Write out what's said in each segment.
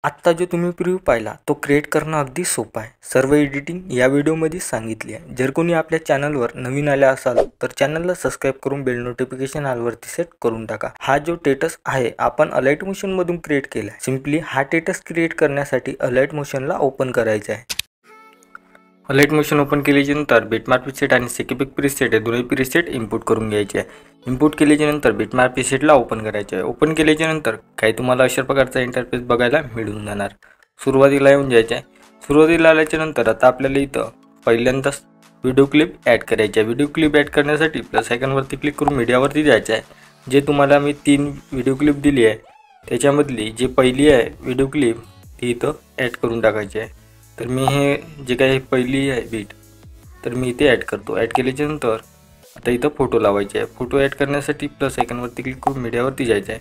आत्ता जो तुम्ही प्रिव्ह्यू पाहिला तो क्रिएट करणं अगदी सोपं आहे. सर्व एडिटिंग या व्हिडिओमध्ये सांगितली आहे. जर कोणी आपल्या चॅनलवर नवीन आले असाल तर चॅनलला सबस्क्राईब करून बेल नोटिफिकेशन ऑलवरती सेट करून टाका. हा जो टेटस आहे आपण अलाइट मोशन मधून क्रिएट केला आहे. सिंपली हा टेटस क्रिएट करण्यासाठी अलाइट मोशनला ओपन करायचं आहे. अलाइट मोशन ओपन केल्यानंतर बिटमॅप प्रीसेट आणि सेकिपिक प्रीसेट हे दोन्ही प्रीसेट इनपुट करून घ्यायचे आहे. इनपुट केल्यानंतर बिटमॅप प्रीसेटला ओपन करायचे आहे. ओपन केल्यानंतर काही तुम्हाला अशा प्रकारचा इंटरफेस बघायला मिळून जाणार. सुरुवातीला येऊन जायचे आहे. सुरुवातीला आल्यानंतर आता आपल्याला इथं पहिल्यांदाच व्हिडिओ क्लिप ॲड करायची आहे. व्हिडिओ क्लिप ॲड करण्यासाठी प्लस आयकॉनवरती क्लिक करून मीडियावरती जायचं आहे. जे तुम्हाला मी 3 व्हिडिओ क्लिप दिली आहे त्याच्यामधली जी पहिली आहे व्हिडिओ क्लिप ती इथं ॲड करून टाकायची आहे. तर मी हे जे काही पहिली आहे बीट तर मी इथे ॲड करतो. ॲड केल्यानंतर आता इथं फोटो लावायचे आहे. फोटो ॲड करण्यासाठी प्लस आयकॉनवरती क्लिक करून मीडियावरती जायचं आहे.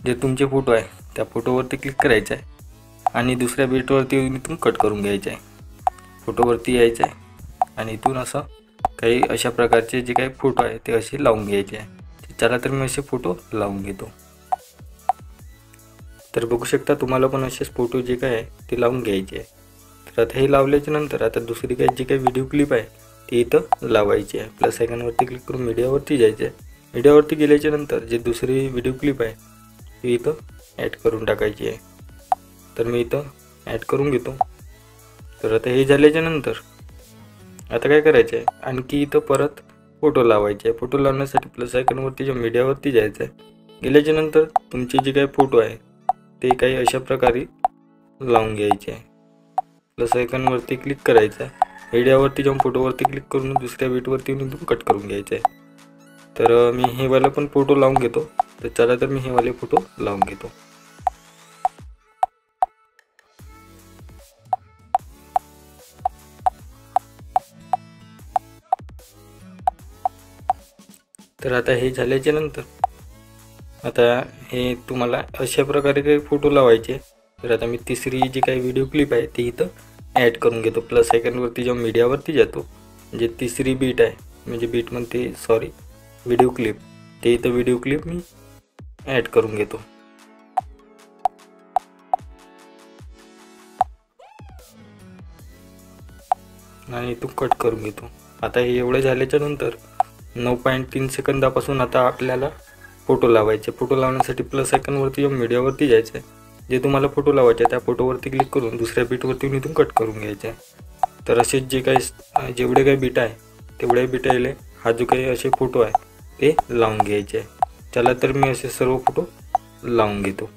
जे तुमचे फोटो आहे त्या फोटोवरती क्लिक करायचं आहे आणि दुसऱ्या बीटवरती येऊन इथून कट करून घ्यायचं आहे. फोटोवरती यायचं आहे आणि इथून असं काही अशा प्रकारचे जे काही फोटो आहे ते असे लावून घ्यायचे आहे. चला तर मी असे फोटो लावून घेतो. तर बघू शकता तुम्हाला पण असेच फोटो जे काय आहे ते लावून घ्यायचे आहे. तर आता हे लावल्यानंतर आता दुसरी काही जी काही व्हिडिओ क्लिप आहे ती इथं लावायची आहे. प्लस आयकॉनवरती क्लिक करून मीडियावरती जायचं आहे. मीडियावरती गेल्यानंतर जी दुसरी व्हिडिओ क्लिप आहे ती इथं ॲड करून टाकायची आहे. तर मी इथं ॲड करून घेतो. तर आता हे झाल्यानंतर आता काय करायचं आहे आणखी इथं परत फोटो लावायचे आहे. फोटो लावण्यासाठी प्लस आयकॉनवरती मीडियावरती जायचं आहे. गेल्यानंतर तुमचे जे काही फोटो आहे ते काही अशा प्रकारे लावून घ्यायचे आहे. प्लस आयकॉनवरती क्लिक करायचं आहे. मीडियावरती जाऊन फोटोवरती क्लिक करून दुसऱ्या बीटवरती येऊन इथून कट करून घ्यायचं आहे. तर मी हे वाला पण फोटो लावून घेतो. तर चला तर मी हे वाले फोटो लावून घेतो. तर आता हे झाल्यानंतर आता हे तुम्हाला अशा प्रकारे काही फोटो लावायचे. तर आता मी तिसरी जी काही व्हिडिओ क्लिप आहे ती इथं ॲड करून घेतो. प्लस आयकॉनवरती जाऊन मीडियावरती जातो. जे तिसरी बीट आहे म्हणजे बीट म्हणते सॉरी व्हिडिओ क्लिप ते इथं व्हिडिओ क्लिप मी ॲड करून घेतो. आणि इथून कट करून घेतो. आता हे एवढं झाल्यानंतर 9.3 सेकंदापासून आता आपल्याला फोटो लावायचे. फोटो लावण्यासाठी प्लस आयकॉनवरती जाऊन मीडियावरती जायचं आहे. जे तुम्हाला फोटो लावायचे त्या फोटोवरती क्लिक करून दुसऱ्या बीटवरती इथून कट करून घ्यायचे आहे. तर असेच जे काही जेवढे काही बीट आहे तेवढ्या बीट आहे हा जो काही असे फोटो आहे ते लावून घ्यायचे आहे. चला तर मी असे सर्व फोटो लावून घेतो.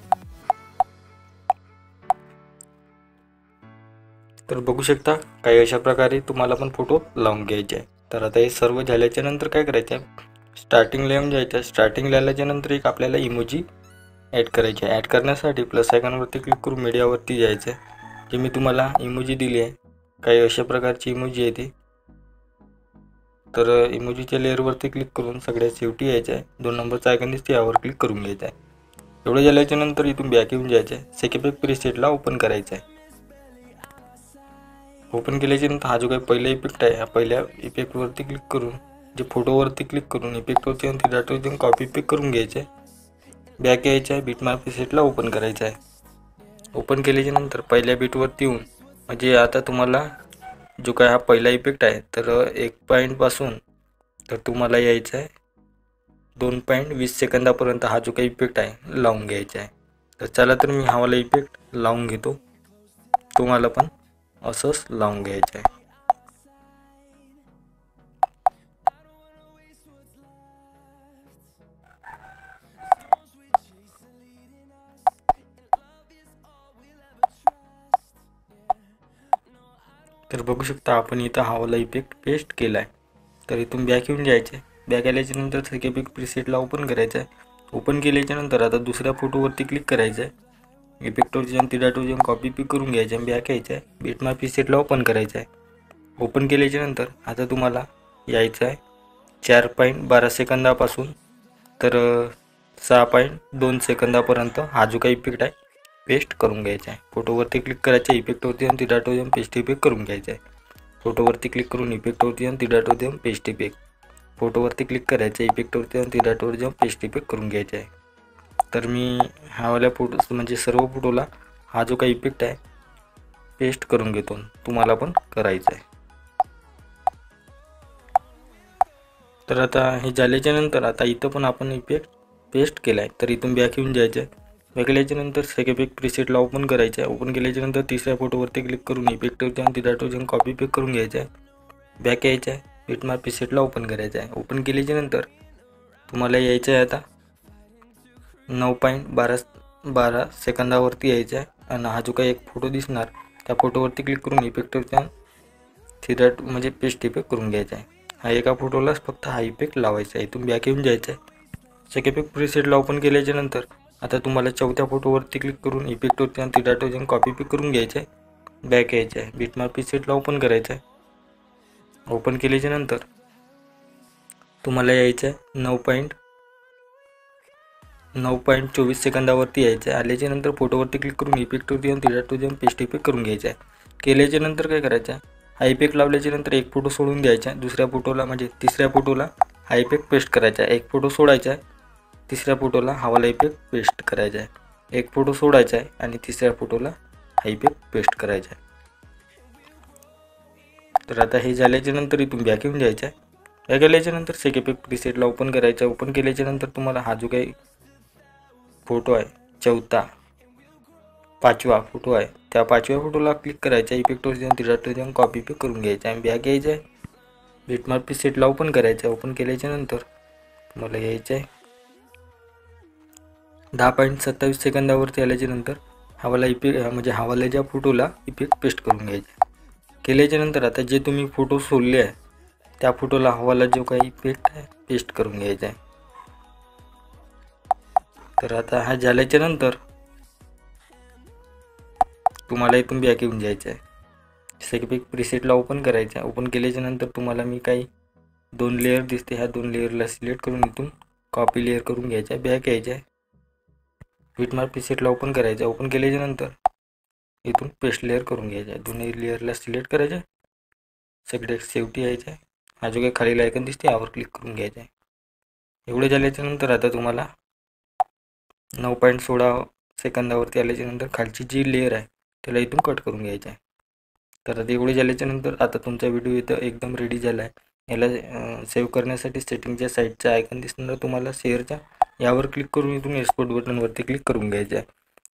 तर बघू शकता काही अशा प्रकारे तुम्हाला पण फोटो लावून घ्यायचे आहे. तर आता हे सर्व झाल्यानंतर काय करायचं आहे स्टार्टिंगला येऊन जायचं. स्टार्टिंगला आल्यानंतर एक आपल्याला इमोजी ॲड करायचे आहे. ॲड करण्यासाठी प्लस आयकॉनवरती क्लिक करून मीडियावरती जायचं आहे. जे मी तुम्हाला इमोजी दिली आहे काही अशा प्रकारची इमोजी आहे ती. तर इमोजीच्या लेअरवरती क्लिक करून सगळ्यात शेवटी यायचं आहे. 2 नंबरचा आयकॉन दिसते यावर क्लिक करून घ्यायचं आहे. एवढं झाल्यानंतर इथून बॅक येऊन जायचं आहे. सेकिपिक प्रीसेटला ओपन करायचं आहे. ओपन केल्यानंतर हा जो काही पहिला इफेक्ट आहे ह्या पहिल्या इफेक्टवरती क्लिक करून जे फोटोवरती क्लिक करून इफेक्टवरती येऊन ती डाटावरती येऊन कॉपी पेस्ट करून घ्यायचं आहे. बॅक यायचं आहे. बिटमॅप प्रीसेटला ओपन करायचं आहे. ओपन केल्यानंतर पहिल्या बीटवरती येऊन म्हणजे आता तुम्हाला जो काय हा पहिला इफेक्ट आहे तर 1 पॉईंटपासून तर तुम्हाला यायचं आहे 2.20 सेकंदापर्यंत हा जो काही इफेक्ट आहे लावून घ्यायचा आहे. तर चला तर मी हा वाला इफेक्ट लावून घेतो. तुम्हाला पण असंच लावून घ्यायचं आहे. तर बघू शकता आपण इथं हा वाला इफेक्ट पेस्ट केला आहे. तर इथून बॅक येऊन जायचे. बॅक आल्यानंतर सेकिपिक प्रीसेटला ओपन करायचं आहे. ओपन केल्यानंतर आता दुसऱ्या फोटोवरती क्लिक करायचं आहे. इफेक्टवरती जाऊन ती डाटावर जाऊन कॉपी पिक करून घ्यायचं आहे. बॅक यायचं आहे. बिटमॅप प्रीसेटला ओपन करायचं आहे. ओपन केल्यानंतर आता तुम्हाला यायचं आहे 4.12 सेकंदापासून तर 6.2 सेकंदापर्यंत हा जो काही इफेक्ट आहे पेस्ट करून घ्यायचा आहे. फोटोवरती क्लिक करायचं आहे. इफेक्टवरती जाऊन ती डाटावर जाऊन पेस्ट इफेक्ट करून घ्यायचं आहे. फोटोवरती क्लिक करून इफेक्टवरती जाऊन ती डाटावर जाऊन पेस्ट इफेक्ट फोटोवरती क्लिक करायचं आहे. इफेक्टवरती जाऊन ती डाटावर जाऊन पेस्ट इफेक्ट करून घ्यायचं आहे. तर मी हा वाल्या फोटो म्हणजे सर्व फोटोला हा जो काही इफेक्ट आहे पेस्ट करून घेतो, तुम्हाला पण करायचा आहे. तर आता हे झाल्याच्या नंतर आता इथं पण आपण इफेक्ट पेस्ट केला आहे. तर इथून बॅक येऊन जायचं आहे. बॅक आल्याच्यानंतर सेक इफेक्ट प्रीसेटला ओपन करायचं आहे. ओपन केल्याच्यानंतर तिसऱ्या फोटोवरती क्लिक करून इफेक्टवर जाऊन तिथं जाऊन कॉपी पेस्ट करून घ्यायचं आहे. बॅक यायचं आहे. बिटमॅप प्रीसेटला ओपन करायचं आहे. ओपन केल्याच्यानंतर तुम्हाला यायचं आहे आता 9.12 सेकंदावरती यायचं आहे. आणि हा जो काही एक फोटो दिसणार त्या फोटोवरती क्लिक करून इफेक्टवर जाऊन थिरट म्हणजे पेस्ट इफेक्ट करून घ्यायचा आहे. हा एका फोटोलाच फक्त हा इफेक्ट लावायचा आहे. इथून बॅक येऊन जायचं आहे. सेक इफेक्ट प्रीसेटला ओपन केल्याच्यानंतर आता तुम्हाला चौथ्या फोटोवरती क्लिक करून इफेक्टवर जाऊन थिरट जाऊन कॉपी पेस्ट करून घ्यायचं आहे. बॅक यायचं आहे. बिटमॅप प्रीसेटला ओपन करायचं आहे. ओपन केल्याच्यानंतर तुम्हाला यायचं आहे 9.24 सेकंदावरती यायचं आहे. आल्याच्यानंतर फोटोवरती क्लिक करून इफेक्टवर जाऊन थिरट जाऊन पेस्ट इफेक्ट करून घ्यायचा आहे. केल्याच्यानंतर काय करायचं आहे, हा इफेक्ट लावल्याच्यानंतर एक फोटो सोडून द्यायचा आहे. दुसऱ्या फोटोला म्हणजे तिसऱ्या फोटोला हा इफेक्ट पेस्ट करायचा आहे. एक फोटो सोडायचा आहे. तिसऱ्या फोटोला हवाला इफेक्ट पेस्ट करायचा आहे. एक फोटो सोडायचा आहे आणि तिसऱ्या फोटोला हा इफेक्ट पेस्ट करायचा आहे. तर आता हे झाल्याच्यानंतर इथून बॅक येऊन जायचं आहे. बॅक आल्याच्यानंतर सेक इफेक्ट प्रीसेटला ओपन करायचं आहे. ओपन केल्याच्यानंतर तुम्हाला हा जो काही फोटो आहे चौथा 5वा फोटो आहे त्या 5व्या फोटोला क्लिक करायचा आहे. इफेक्टवर जाऊन तिथं जाऊन कॉपी पेस्ट करून घ्यायचा आहे. बॅक यायचं आहे. बिटमॅप प्रीसेटला ओपन करायचं आहे. ओपन केल्याच्यानंतर तुम्हाला यायचं आहे 10.27 सेकंदावरती आल्याच्यानंतर हवाला इफेक्ट म्हणजे हवाला ज्या फोटोला इफेक्ट पेस्ट करून घ्यायचा आहे. केल्याच्यानंतर आता जे तुम्ही फोटो सोडले आहे त्या फोटोला हवाला जो काही इफेक्ट आहे पेस्ट करून घ्यायचा आहे. तर आता हा झाल्याच्यानंतर तुम्हाला इथून बॅक येऊन जायचं आहे. सेक इफेक्ट प्रीसेटला ओपन करायचं आहे. ओपन केल्याच्यानंतर तुम्हाला मी काही 2 लेअर दिसते, ह्या 2 लेअरला सिलेक्ट करून इथून कॉपी लेअर करून घ्यायचा आहे. बॅक यायचं आहे. बिटमॅप प्रीसेटला ओपन करायचं आहे. ओपन केल्याच्यानंतर इथून पेस्ट लेअर करून घ्यायचं आहे. दोन्ही लेअरला सिलेक्ट करायचं आहे. सगळे शेवटी यायचं आहे. हा जो काही खाली आयकन दिसते यावर क्लिक करून घ्यायचं आहे. एवढे झाल्याच्यानंतर आता तुम्हाला 9.16 सेकंदावरती आल्याच्यानंतर खालची जी लेअर आहे त्याला इथून कट करून घ्यायचं आहे. तर आता एवढे झाल्याच्यानंतर आता तुमचा व्हिडिओ इथं एकदम रेडी झाला आहे. याला सेव्ह करण्यासाठी सेटिंगच्या साईडचा आयकन दिसणार तुम्हाला शेअरचा यावर क्लिक करून इथून एक्सपोर्ट बटनवरती क्लिक करून घ्यायचं आहे.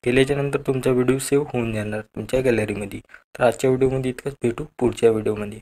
केल्याच्यानंतर तुमचा व्हिडिओ सेव्ह होऊन जाणार तुमच्या गॅलरीमध्ये. तर आजच्या व्हिडिओमध्ये इतकंच, भेटू पुढच्या व्हिडिओमध्ये.